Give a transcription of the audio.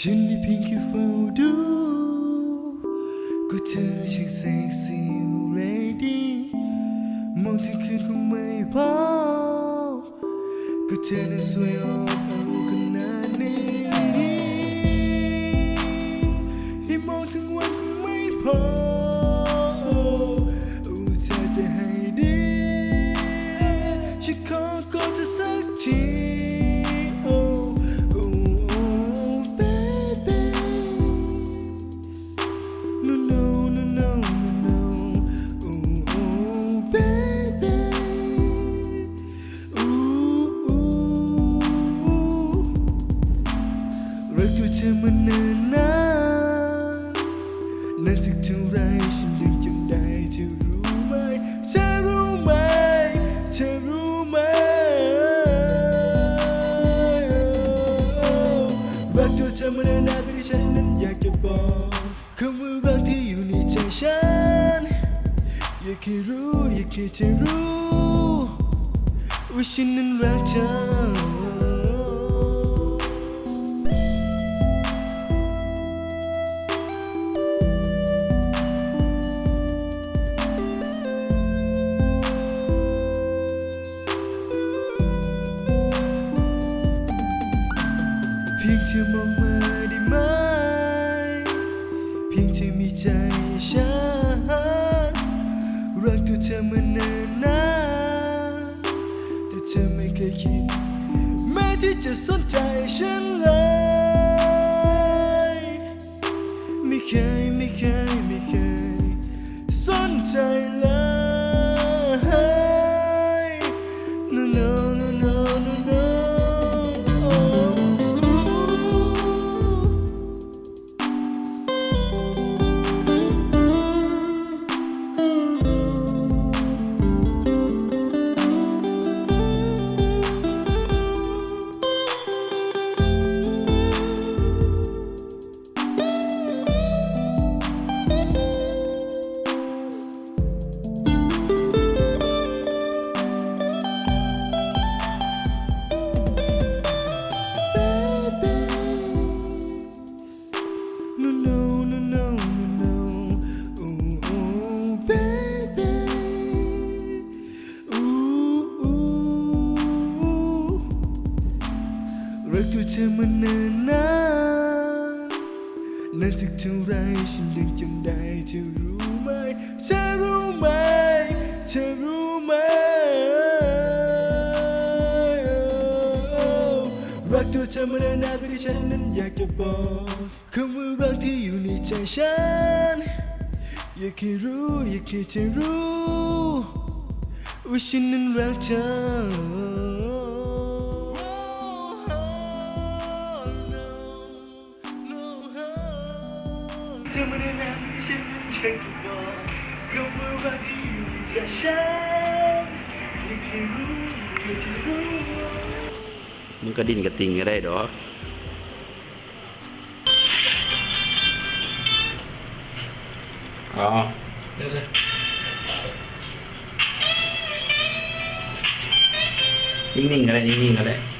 ฉันได้เพียงแค่เฝ้าดูก็เธอช่างเซ็กซี่เลยดีมองทั้งคืนคงไม่พอก็เธอนั้นสวยอบเอาขนาดนี้ให้มองทั้งวันคงไม่พอเธอจะให้ดีฉันขอก็จะสักทีเธอมาเนิ่นนานนานสักเท่าไรฉันยังจำได้เธอรู้ไหมเธอรู้ไหมเธอรู้ไหมรักตัวเธอมาเนิ่นนานแต่ฉันนั้นอยากจะบอกคำว่ารักที่อยู่ในใจฉันอยากให้รู้อยากให้เธอรู้ว่าฉันนั้นรักเธอเพียงเธอมองมาได้ไหมเพียงเธอมีใจฉันรักตัวเธอมาเนิ่นนานแต่เธอไม่เคยคิดแม้ที่จะสนใจฉันเลยไม่เคยสนใจเลยรักตัวเธอมาเนิ่นนานนานสักเท่าไรฉันยังจำได้เธอรู้ไหมเธอรู้ไหมเธอรู้ไหมรักตัวเธอมาเนิ่นนานแต่ที่ฉันนั้นอยากจะบอกคำว่ารักที่อยู่ในใจฉันอยากให้รู้อยากให้เธอรู้ว่าฉันนั้นรักเธอเธอไม่ได้นานฉันนั้นจะบอกคำว่ารักที่อยู่ในใจฉันอยากให้รู้อยากให้รู้มันก็ดิ้นกระติงก็ได้ดอกอ๋อนิ่งๆก็ได้นิ่งๆก็ได้